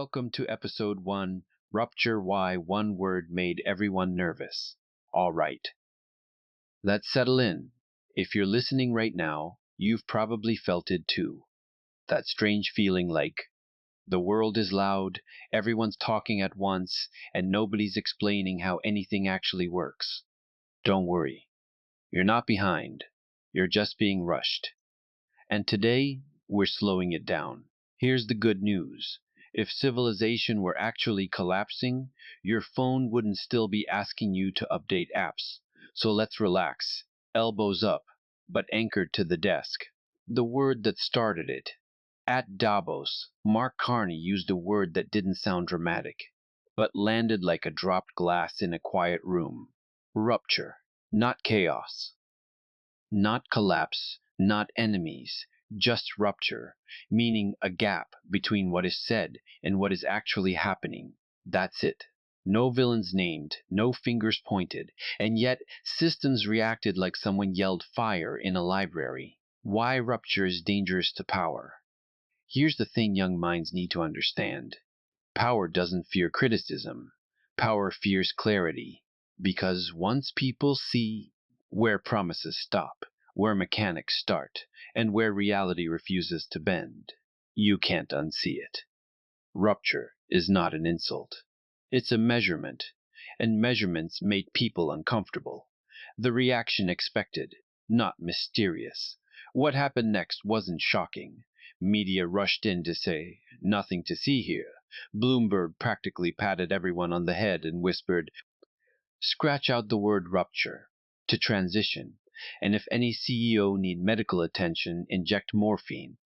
Welcome to episode 1, Rupture Why One Word Made Everyone Nervous. All right, let's settle in. If you're listening right now, you've probably felt it too. That strange feeling like the world is loud, everyone's talking at once, and nobody's explaining how anything actually works. Don't worry, you're not behind. You're just being rushed. And today, we're slowing it down. Here's the good news. If civilization were actually collapsing, your phone wouldn't still be asking you to update apps. So let's relax, elbows up, but anchored to the desk. The word that started it. At Davos, Mark Carney used a word that didn't sound dramatic, but landed like a dropped glass in a quiet room. Rupture, not chaos. Not collapse, not enemies, just rupture, meaning a gap between what is said and what is actually happening. That's it. No villains named, no fingers pointed, and yet systems reacted like someone yelled fire in a library. Why rupture is dangerous to power? Here's the thing young minds need to understand. Power doesn't fear criticism. Power fears clarity. Because once people see where promises stop, where mechanics start, and where reality refuses to bend, you can't unsee it. Rupture is not an insult. It's a measurement, and measurements make people uncomfortable. The reaction expected, not mysterious. What happened next wasn't shocking. Media rushed in to say, "Nothing to see here." Bloomberg practically patted everyone on the head and whispered, "Scratch out the word rupture to transition, and if any CEO need medical attention, inject morphine."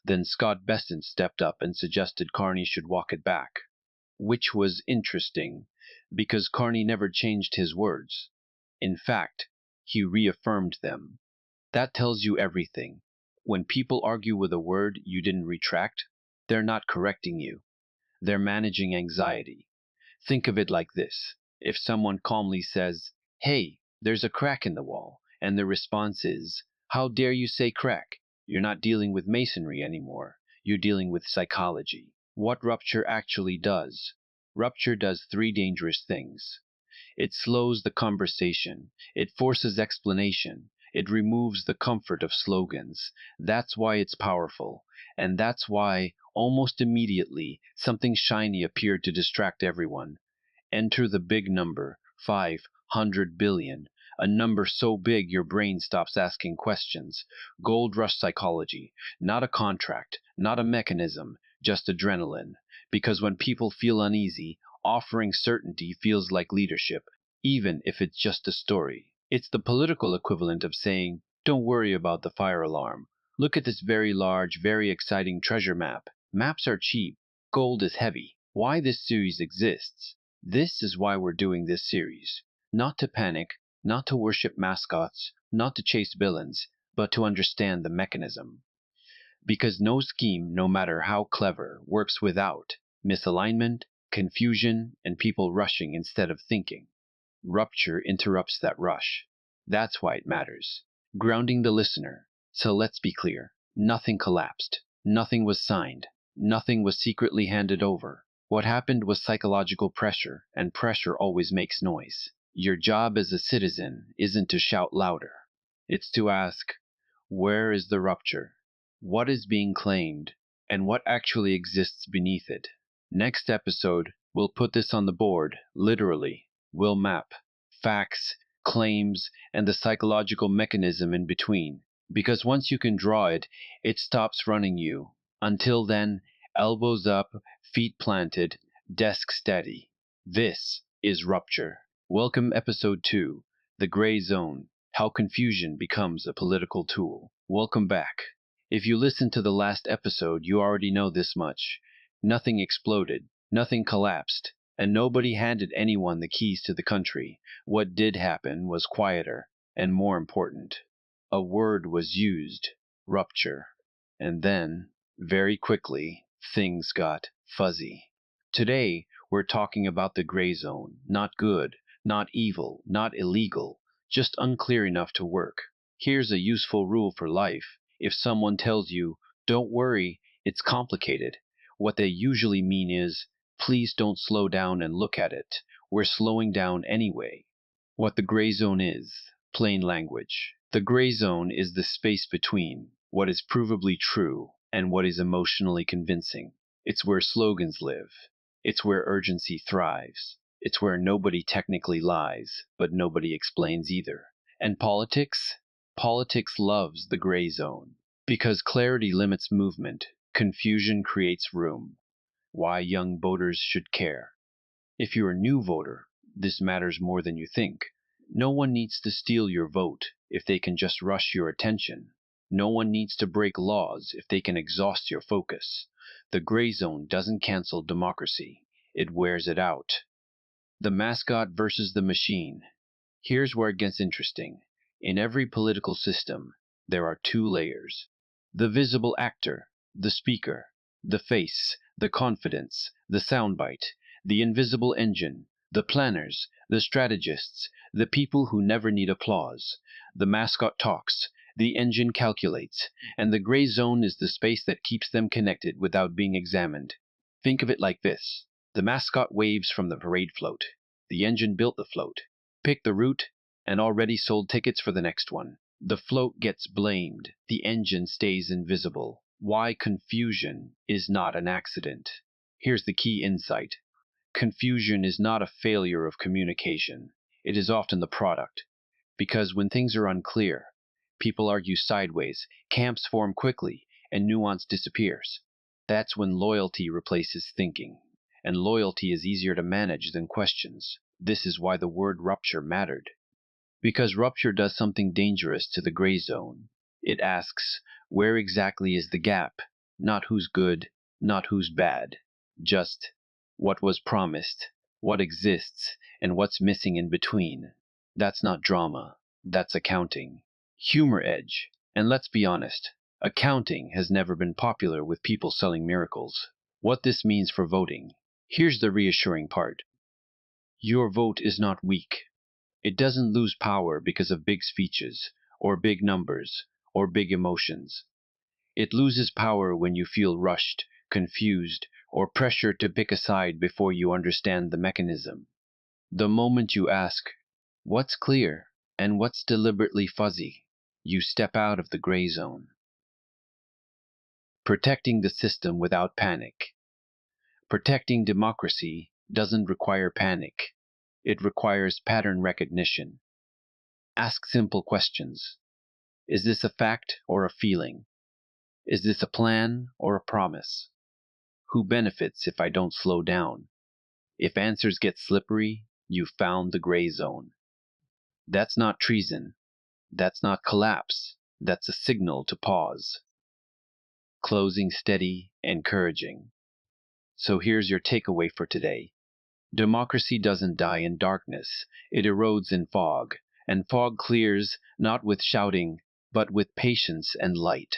Then Scott Bessent stepped up and suggested Carney should walk it back, which was interesting because Carney never changed his words. In fact, he reaffirmed them. That tells you everything. When people argue with a word you didn't retract, they're not correcting you. They're managing anxiety. Think of it like this. If someone calmly says, "Hey, there's a crack in the wall," and the response is, "How dare you say crack?" You're not dealing with masonry anymore. You're dealing with psychology. What rupture actually does? Rupture does three dangerous things. It slows the conversation. It forces explanation. It removes the comfort of slogans. That's why it's powerful. And that's why, almost immediately, something shiny appeared to distract everyone. Enter the big number, 500 billion. A number so big your brain stops asking questions. Gold rush psychology. Not a contract, not a mechanism, just adrenaline. Because when people feel uneasy, offering certainty feels like leadership, even if it's just a story. It's the political equivalent of saying, "Don't worry about the fire alarm. Look at this very large, very exciting treasure map. Maps are cheap. Gold is heavy." Why this series exists? This is why we're doing this series. Not to panic, not to worship mascots, not to chase villains, but to understand the mechanism. Because no scheme, no matter how clever, works without misalignment, confusion, and people rushing instead of thinking. Rupture interrupts that rush. That's why it matters. Grounding the listener. So let's be clear. Nothing collapsed. Nothing was signed. Nothing was secretly handed over. What happened was psychological pressure, and pressure always makes noise. Your job as a citizen isn't to shout louder. It's to ask, where is the rupture? What is being claimed? And what actually exists beneath it? Next episode, we'll put this on the board, literally. We'll map facts, claims, and the psychological mechanism in between. Because once you can draw it, it stops running you. Until then, elbows up, feet planted, desk steady. This is Rupture. Welcome episode 2, The Gray Zone, How Confusion Becomes a Political Tool. Welcome back. If you listened to the last episode, you already know this much. Nothing exploded, nothing collapsed, and nobody handed anyone the keys to the country. What did happen was quieter and more important. A word was used, rupture. And then, very quickly, things got fuzzy. Today, we're talking about the gray zone. Not good, not evil, not illegal, just unclear enough to work. Here's a useful rule for life. If someone tells you, "Don't worry, it's complicated," What they usually mean is, please don't slow down and look at it. We're slowing down anyway. What the gray zone is, plain language. The gray zone is the space between what is provably true and what is emotionally convincing. It's where slogans live. It's where urgency thrives. It's where nobody technically lies, but nobody explains either. And politics? Politics loves the gray zone. Because clarity limits movement, confusion creates room. Why young voters should care. If you're a new voter, this matters more than you think. No one needs to steal your vote if they can just rush your attention. No one needs to break laws if they can exhaust your focus. The gray zone doesn't cancel democracy, it wears it out. The mascot versus the machine. Here's where it gets interesting. In every political system, there are two layers. The visible actor, the speaker, the face, the confidence, the soundbite, the invisible engine, the planners, the strategists, the people who never need applause. The mascot talks, the engine calculates, and the gray zone is the space that keeps them connected without being examined. Think of it like this. The mascot waves from the parade float. The engine built the float, picked the route, and already sold tickets for the next one. The float gets blamed. The engine stays invisible. Why confusion is not an accident. Here's the key insight. Confusion is not a failure of communication. It is often the product. Because when things are unclear, people argue sideways, camps form quickly, and nuance disappears. That's when loyalty replaces thinking. And loyalty is easier to manage than questions. This is why the word rupture mattered. Because rupture does something dangerous to the gray zone. It asks, where exactly is the gap? Not who's good, not who's bad. Just what was promised, what exists, and what's missing in between. That's not drama, that's accounting. Humor edge. And let's be honest, accounting has never been popular with people selling miracles. What this means for voting. Here's the reassuring part. Your vote is not weak. It doesn't lose power because of big speeches, or big numbers, or big emotions. It loses power when you feel rushed, confused, or pressured to pick a side before you understand the mechanism. The moment you ask, what's clear and what's deliberately fuzzy, you step out of the gray zone. Protecting the system without panic. Protecting democracy doesn't require panic. It requires pattern recognition. Ask simple questions. Is this a fact or a feeling? Is this a plan or a promise? Who benefits if I don't slow down? If answers get slippery, you've found the gray zone. That's not treason. That's not collapse. That's a signal to pause. Closing steady, encouraging. So here's your takeaway for today. Democracy doesn't die in darkness, it erodes in fog, and fog clears not with shouting, but with patience and light.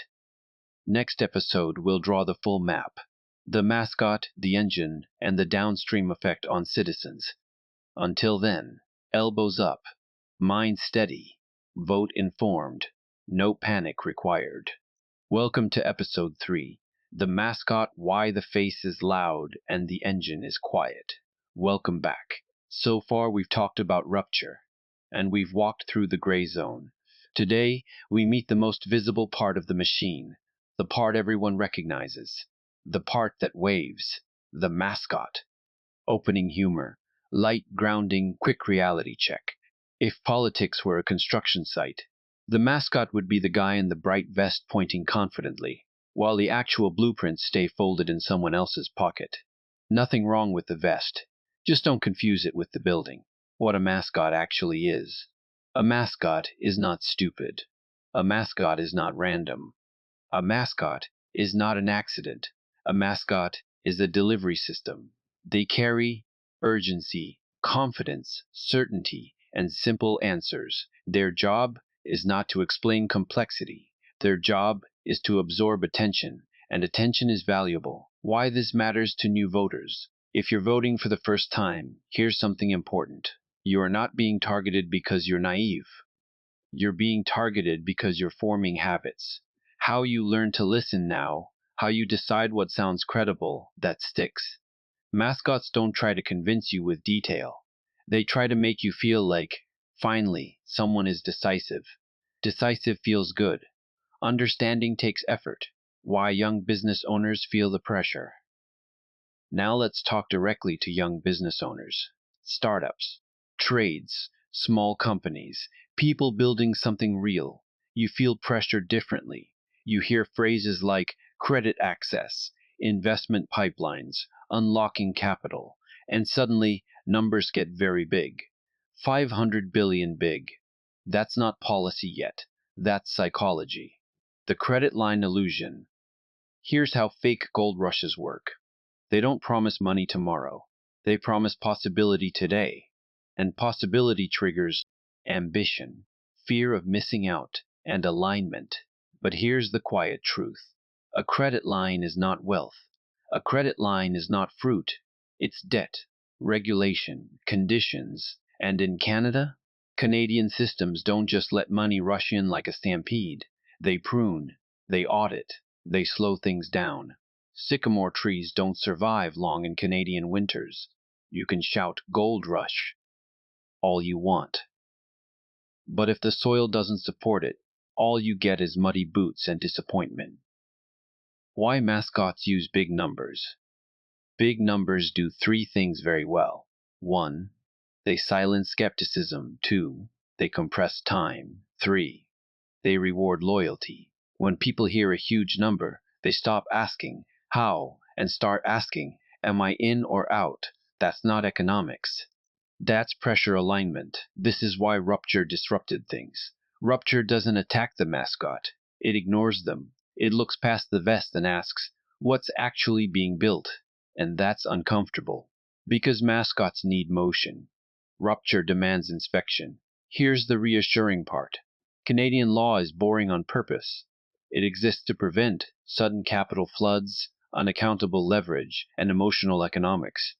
Next episode, we'll draw the full map, the mascot, the engine, and the downstream effect on citizens. Until then, elbows up, mind steady, vote informed, no panic required. Welcome to episode 3. The mascot, why the face is loud and the engine is quiet. Welcome back. So far we've talked about rupture, and we've walked through the gray zone. Today, we meet the most visible part of the machine, the part everyone recognizes, the part that waves, the mascot. Opening humor, light grounding, quick reality check. If politics were a construction site, the mascot would be the guy in the bright vest pointing confidently, while the actual blueprints stay folded in someone else's pocket. Nothing wrong with the vest. Just don't confuse it with the building. What a mascot actually is. A mascot is not stupid. A mascot is not random. A mascot is not an accident. A mascot is a delivery system. They carry urgency, confidence, certainty, and simple answers. Their job is not to explain complexity. Their job is to absorb attention, and attention is valuable. Why this matters to new voters. If you're voting for the first time, here's something important. You are not being targeted because you're naive. You're being targeted because you're forming habits. How you learn to listen now, how you decide what sounds credible, that sticks. Mascots don't try to convince you with detail. They try to make you feel like, finally, someone is decisive. Decisive feels good. Understanding takes effort. Why young business owners feel the pressure. Now let's talk directly to young business owners. Startups, trades, small companies, people building something real. You feel pressure differently. You hear phrases like credit access, investment pipelines, unlocking capital, and suddenly numbers get very big. 500 billion big. That's not policy yet. That's psychology. The credit line illusion. Here's how fake gold rushes work. They don't promise money tomorrow. They promise possibility today. And possibility triggers ambition, fear of missing out, and alignment. But here's the quiet truth. A credit line is not wealth. A credit line is not fruit. It's debt, regulation, conditions. And in Canada, Canadian systems don't just let money rush in like a stampede. They prune, they audit, they slow things down. Sycamore trees don't survive long in Canadian winters. You can shout gold rush all you want. But if the soil doesn't support it, all you get is muddy boots and disappointment. Why mascots use big numbers? Big numbers do three things very well. 1. They silence skepticism. 2. They compress time. 3. They reward loyalty. When people hear a huge number, they stop asking, how, and start asking, am I in or out? That's not economics. That's pressure alignment. This is why Rupture disrupted things. Rupture doesn't attack the mascot. It ignores them. It looks past the vest and asks, what's actually being built? And that's uncomfortable. Because mascots need motion. Rupture demands inspection. Here's the reassuring part. Canadian law is boring on purpose. It exists to prevent sudden capital floods, unaccountable leverage, and emotional economics.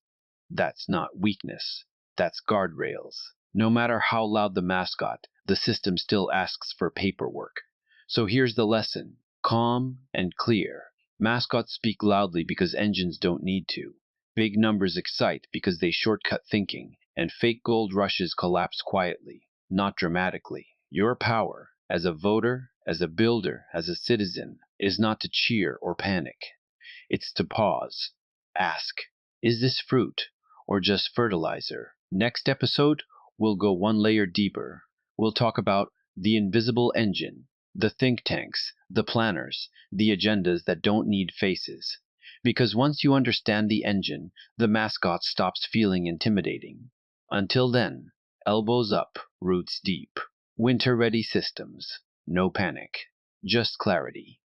That's not weakness. That's guardrails. No matter how loud the mascot, the system still asks for paperwork. So here's the lesson. Calm and clear. Mascots speak loudly because engines don't need to. Big numbers excite because they shortcut thinking, and fake gold rushes collapse quietly, not dramatically. Your power, as a voter, as a builder, as a citizen, is not to cheer or panic. It's to pause. Ask, is this fruit or just fertilizer? Next episode, we'll go one layer deeper. We'll talk about the invisible engine, the think tanks, the planners, the agendas that don't need faces. Because once you understand the engine, the mascot stops feeling intimidating. Until then, elbows up, roots deep. Winter-ready systems. No panic. Just clarity.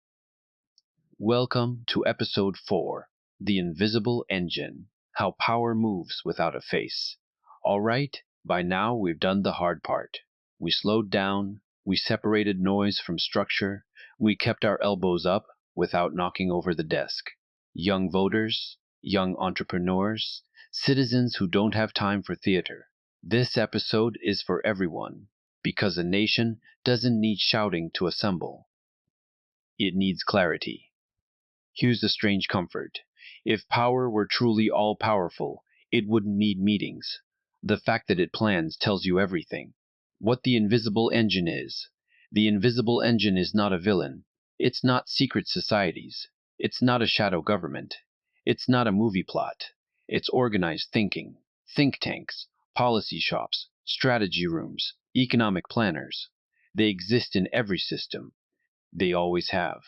Welcome to Episode 4, The Invisible Engine, How Power Moves Without a Face. All right, by now we've done the hard part. We slowed down, we separated noise from structure, we kept our elbows up without knocking over the desk. Young voters, young entrepreneurs, citizens who don't have time for theater. This episode is for everyone, because a nation doesn't need shouting to assemble. It needs clarity. Here's the strange comfort. If power were truly all-powerful, it wouldn't need meetings. The fact that it plans tells you everything. What the invisible engine is. The invisible engine is not a villain. It's not secret societies. It's not a shadow government. It's not a movie plot. It's organized thinking. Think tanks, policy shops, strategy rooms, economic planners. They exist in every system. They always have.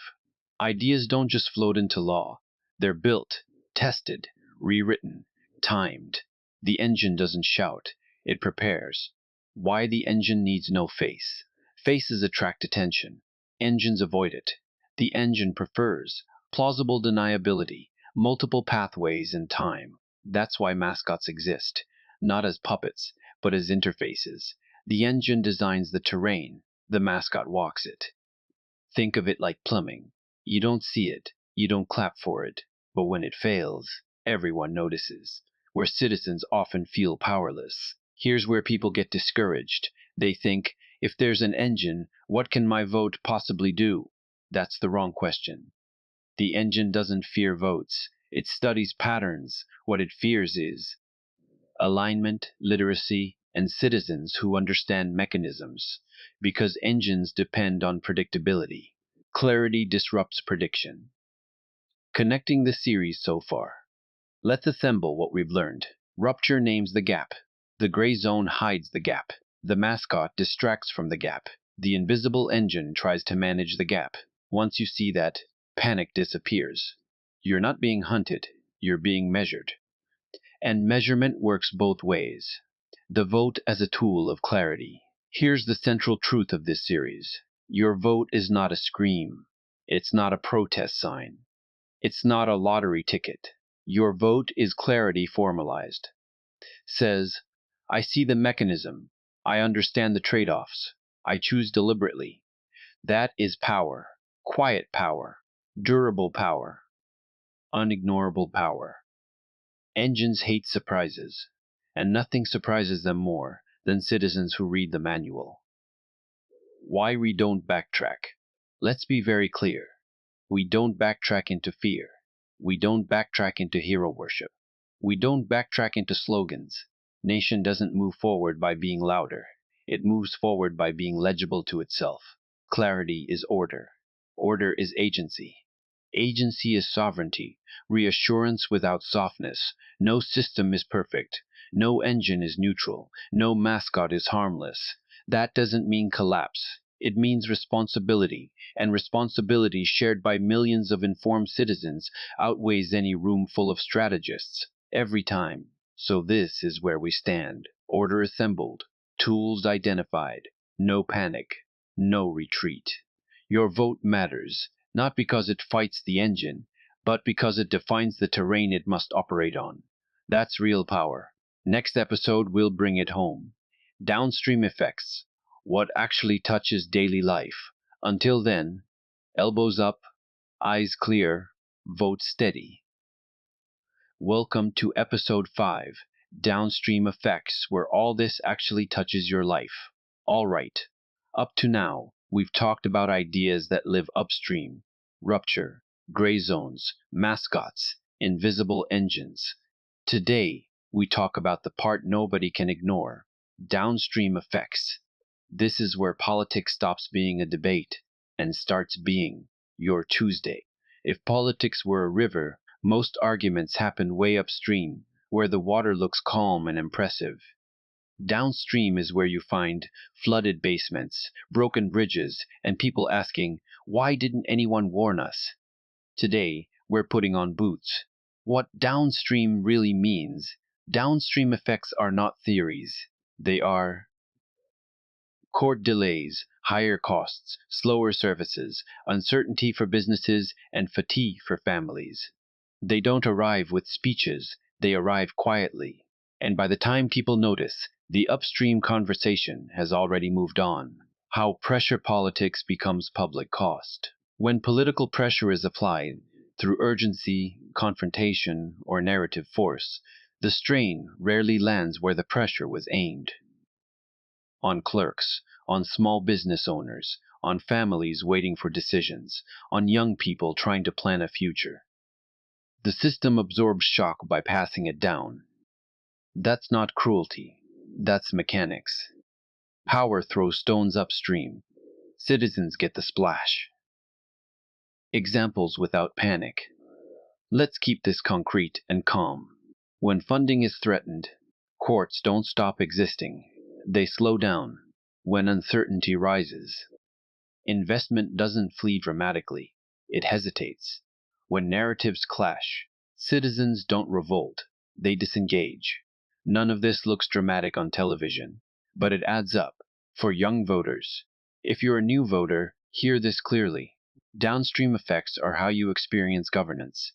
Ideas don't just float into law. They're built, tested, rewritten, timed. The engine doesn't shout. It prepares. Why the engine needs no face. Faces attract attention. Engines avoid it. The engine prefers plausible deniability, multiple pathways and time. That's why mascots exist. Not as puppets, but as interfaces. The engine designs the terrain. The mascot walks it. Think of it like plumbing. You don't see it, you don't clap for it, but when it fails, everyone notices. Where citizens often feel powerless. Here's where people get discouraged. They think, if there's an engine, what can my vote possibly do? That's the wrong question. The engine doesn't fear votes, it studies patterns. What it fears is alignment, literacy, and citizens who understand mechanisms, because engines depend on predictability. Clarity disrupts prediction. Connecting the series so far. Let's assemble what we've learned. Rupture names the gap. The gray zone hides the gap. The mascot distracts from the gap. The invisible engine tries to manage the gap. Once you see that, panic disappears. You're not being hunted, you're being measured. And measurement works both ways. The vote as a tool of clarity. Here's the central truth of this series. Your vote is not a scream. It's not a protest sign. It's not a lottery ticket. Your vote is clarity formalized. Says, I see the mechanism. I understand the trade-offs. I choose deliberately. That is power. Quiet power. Durable power. Unignorable power. Engines hate surprises, and nothing surprises them more than citizens who read the manual. Why we don't backtrack. Let's be very clear. We don't backtrack into fear. We don't backtrack into hero worship. We don't backtrack into slogans. Nation doesn't move forward by being louder. It moves forward by being legible to itself. Clarity is order. Order is agency. Agency is sovereignty, reassurance without softness. No system is perfect. No engine is neutral. No mascot is harmless. That doesn't mean collapse. It means responsibility, and responsibility shared by millions of informed citizens outweighs any room full of strategists, every time. So this is where we stand. Order assembled, tools identified, no panic, no retreat. Your vote matters, not because it fights the engine, but because it defines the terrain it must operate on. That's real power. Next episode, we'll bring it home. Downstream effects. What actually touches daily life. Until then, elbows up, eyes clear, vote steady. Welcome to episode 5, Downstream Effects, where all this actually touches your life. All right. Up to now, we've talked about ideas that live upstream. Rupture, gray zones, mascots, invisible engines. Today, we talk about the part nobody can ignore. Downstream effects. This is where politics stops being a debate and starts being your Tuesday. If politics were a river, most arguments happen way upstream, where the water looks calm and impressive. Downstream is where you find flooded basements, broken bridges, and people asking, why didn't anyone warn us? Today, we're putting on boots. What downstream really means. Downstream effects are not theories. They are court delays, higher costs, slower services, uncertainty for businesses, and fatigue for families. They don't arrive with speeches, they arrive quietly. And by the time people notice, the upstream conversation has already moved on. How pressure politics becomes public cost. When political pressure is applied, through urgency, confrontation, or narrative force, the strain rarely lands where the pressure was aimed. On clerks, on small business owners, on families waiting for decisions, on young people trying to plan a future. The system absorbs shock by passing it down. That's not cruelty, that's mechanics. Power throws stones upstream. Citizens get the splash. Examples without panic. Let's keep this concrete and calm. When funding is threatened, courts don't stop existing. They slow down. When uncertainty rises, investment doesn't flee dramatically. It hesitates. When narratives clash, citizens don't revolt. They disengage. None of this looks dramatic on television, but it adds up. For young voters, if you're a new voter, hear this clearly. Downstream effects are how you experience governance.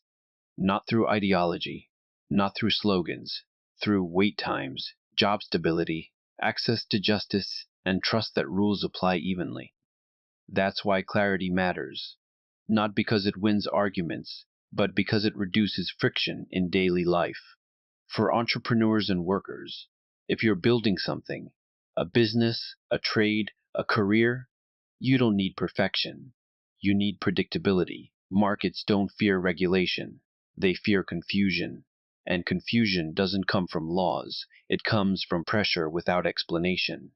Not through ideology, not through slogans, through wait times, job stability, access to justice, and trust that rules apply evenly. That's why clarity matters. Not because it wins arguments, but because it reduces friction in daily life. For entrepreneurs and workers, if you're building something, a business, a trade, a career, you don't need perfection. You need predictability. Markets don't fear regulation, they fear confusion. And confusion doesn't come from laws, it comes from pressure without explanation.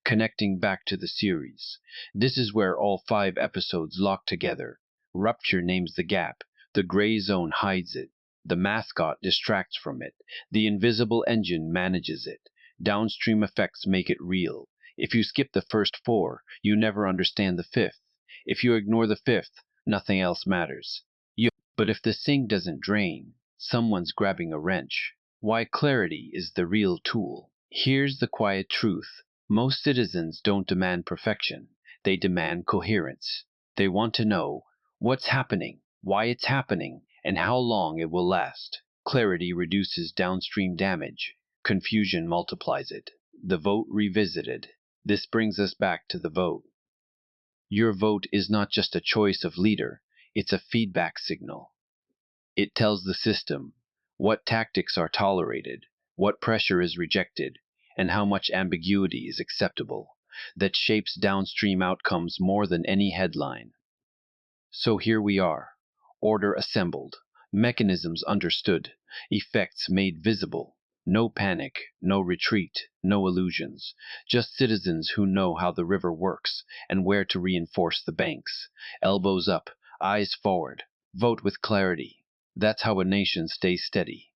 Connecting back to the series, this is where all 5 episodes lock together. Rupture names the gap, the gray zone hides it, the mascot distracts from it, the invisible engine manages it, downstream effects make it real. If you skip the first 4, you never understand the 5th. If you ignore the 5th, nothing else matters. But if the sink doesn't drain, someone's grabbing a wrench. Why clarity is the real tool. Here's the quiet truth. Most citizens don't demand perfection. They demand coherence. They want to know what's happening, why it's happening, and how long it will last. Clarity reduces downstream damage. Confusion multiplies it. The vote revisited. This brings us back to the vote. Your vote is not just a choice of leader, it's a feedback signal. It tells the system what tactics are tolerated, what pressure is rejected, and how much ambiguity is acceptable. That shapes downstream outcomes more than any headline. So here we are, order assembled, mechanisms understood, effects made visible. No panic, no retreat, no illusions, just citizens who know how the river works and where to reinforce the banks. Elbows up, eyes forward, vote with clarity. That's how a nation stays steady.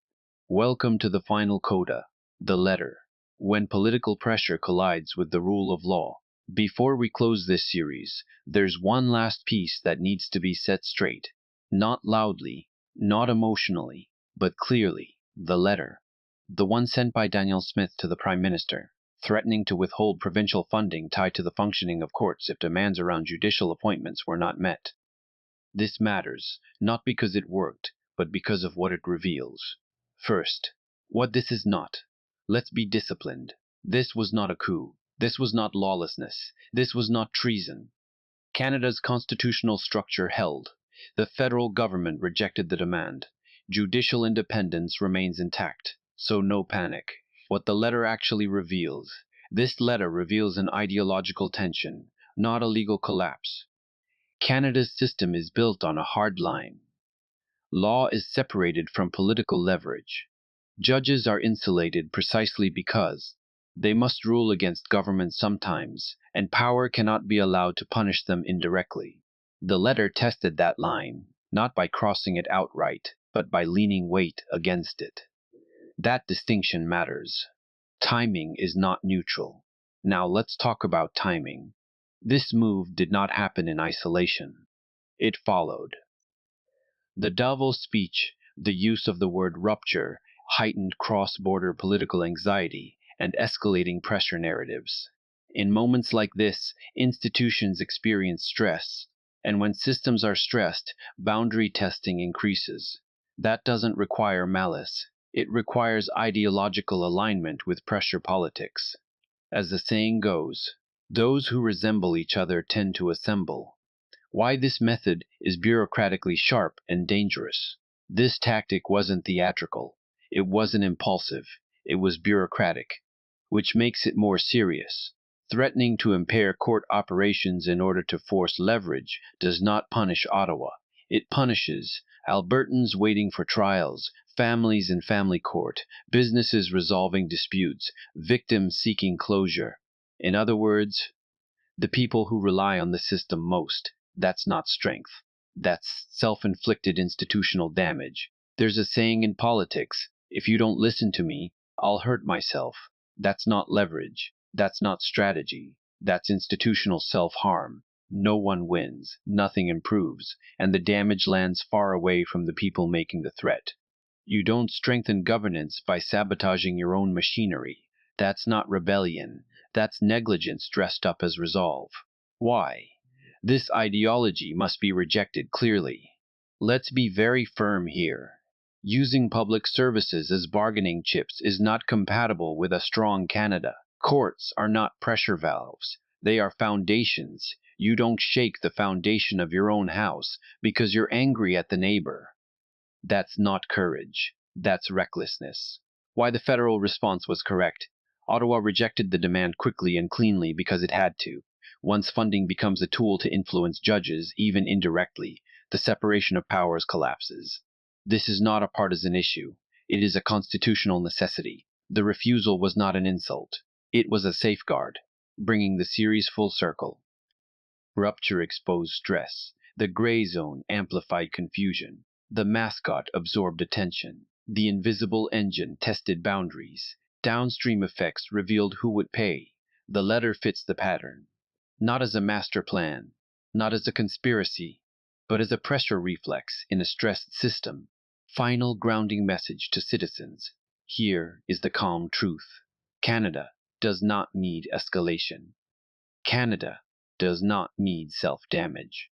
Welcome to the final coda, the letter, when political pressure collides with the rule of law. Before we close this series, there's one last piece that needs to be set straight. Not loudly, not emotionally, but clearly. The letter. The one sent by Daniel Smith to the Prime Minister, threatening to withhold provincial funding tied to the functioning of courts if demands around judicial appointments were not met. This matters, not because it worked, but because of what it reveals. First, what this is not. Let's be disciplined. This was not a coup. This was not lawlessness. This was not treason. Canada's constitutional structure held. The federal government rejected the demand. Judicial independence remains intact, so no panic. What the letter actually reveals. This letter reveals an ideological tension, not a legal collapse. Canada's system is built on a hard line. Law is separated from political leverage. Judges are insulated precisely because they must rule against government sometimes, and power cannot be allowed to punish them indirectly. The letter tested that line, not by crossing it outright, but by leaning weight against it. That distinction matters. Timing is not neutral. Now let's talk about timing. This move did not happen in isolation. It followed. The Davos speech, the use of the word rupture, heightened cross-border political anxiety and escalating pressure narratives. In moments like this, institutions experience stress, and when systems are stressed, boundary testing increases. That doesn't require malice. It requires ideological alignment with pressure politics. As the saying goes, those who resemble each other tend to assemble. Why this method is bureaucratically sharp and dangerous. This tactic wasn't theatrical. It wasn't impulsive. It was bureaucratic, which makes it more serious. Threatening to impair court operations in order to force leverage does not punish Ottawa. It punishes Albertans waiting for trials, families in family court, businesses resolving disputes, victims seeking closure. In other words, the people who rely on the system most. That's not strength. That's self-inflicted institutional damage. There's a saying in politics, if you don't listen to me, I'll hurt myself. That's not leverage. That's not strategy. That's institutional self-harm. No one wins, nothing improves, and the damage lands far away from the people making the threat. You don't strengthen governance by sabotaging your own machinery. That's not rebellion. That's negligence dressed up as resolve. Why? This ideology must be rejected clearly. Let's be very firm here. Using public services as bargaining chips is not compatible with a strong Canada. Courts are not pressure valves. They are foundations. You don't shake the foundation of your own house because you're angry at the neighbor. That's not courage. That's recklessness. Why the federal response was correct. Ottawa rejected the demand quickly and cleanly because it had to. Once funding becomes a tool to influence judges, even indirectly, the separation of powers collapses. This is not a partisan issue. It is a constitutional necessity. The refusal was not an insult. It was a safeguard, bringing the series full circle. Rupture exposed stress. The gray zone amplified confusion. The mascot absorbed attention. The invisible engine tested boundaries. Downstream effects revealed who would pay. The letter fits the pattern. Not as a master plan, not as a conspiracy, but as a pressure reflex in a stressed system. Final grounding message to citizens. Here is the calm truth. Canada does not need escalation. Canada does not need self-damage.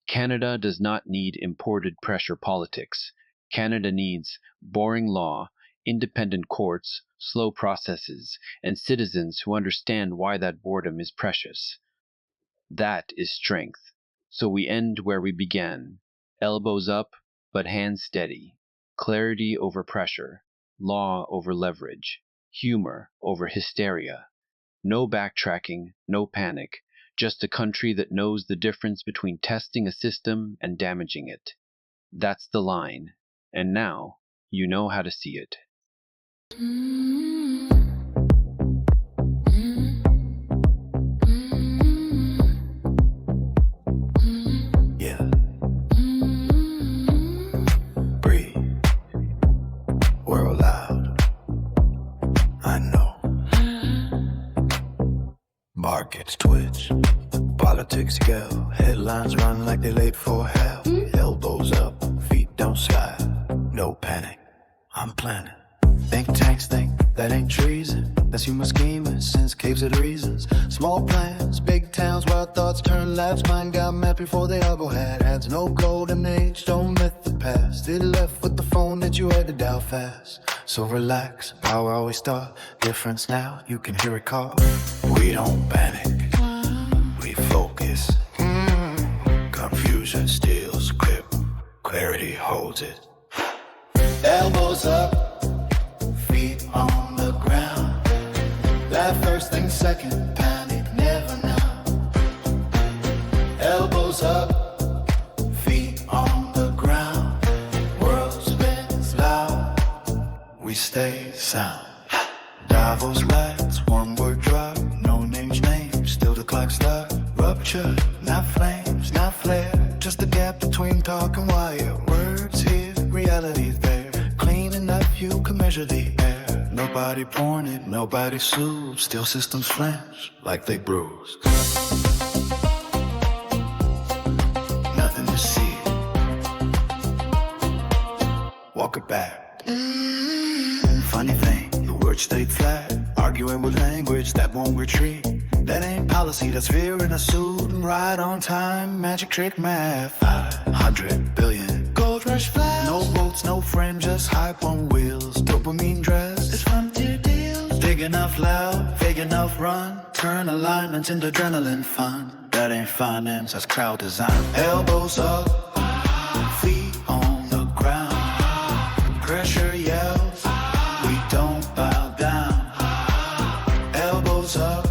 Canada does not need imported pressure politics. Canada needs boring law, independent courts, slow processes, and citizens who understand why that boredom is precious. That is strength. So we end where we began. Elbows up, but hands steady. Clarity over pressure. Law over leverage. Humor over hysteria. No backtracking, no panic. Just a country that knows the difference between testing a system and damaging it. That's the line. And now, you know how to see it. Yeah. Breathe. World loud. I know. Markets twitch. Politics yell. Headlines run like they late for hell. Elbows up, feet don't slide. No panic. I'm planning. Think tanks think that ain't treason. That's human scheming since caves of reasons. Small plans, big towns, wild thoughts turn laps. Mine got mapped before they elbow had ads. No golden age, don't myth the past. It left with the phone that you had to dial fast. So relax, power always thought. Difference now, you can hear it call. We don't panic, we focus. Confusion steals grip, clarity holds it. Elbows up, feet on the ground. That first thing second, panic never now. Elbows up, feet on the ground. World spins loud, we stay sound. Davos lights, one word drop, no names named, still the clock stop. Rupture, not flames, not flare, just the gap between talk and wire. Words here, reality there, clean enough you can measure the air. Nobody pouring it, nobody sued, still systems flinch like they bruise. Nothing to see, walk it back. Funny thing, the words stayed flat, arguing with language that won't retreat. That ain't policy, that's fear in a suit. And right on time, magic trick math. 500 billion gold rush flash. No boats, no frame, just hype on wheels. Dopamine dress, it's frontier deals. Big enough loud, big enough run. Turn alignments into adrenaline fun. That ain't finance, that's crowd design. Elbows up, feet on the ground. Pressure yells, we don't bow down. Elbows up,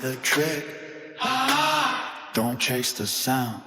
the trick, don't chase the sound.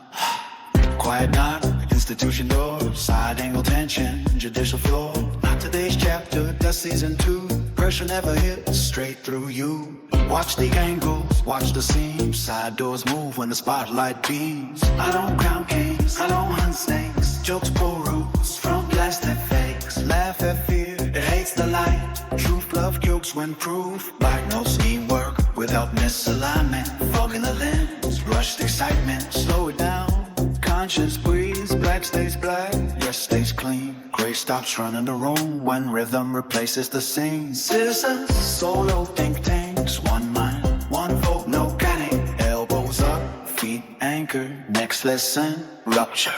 Quiet knock, institution door, side angle tension, judicial floor. Not today's chapter, that's season 2. Pressure never hits straight through you. Watch the angles, watch the seams. Side doors move when the spotlight beams. I don't count kings, I don't hunt snakes. Jokes pull rules from plastic fakes. Laugh at fear, it hates the light. Truth love jokes when proof. Like no scheme work without misalignment. Fog in the lens, rushed excitement. Slow it down, conscience breathes. Black stays black, yes stays clean. Gray stops running the room when rhythm replaces the scene. Citizens, solo think tanks. One mind, one vote, no panic. Elbows up, feet anchored. Next lesson, rupture.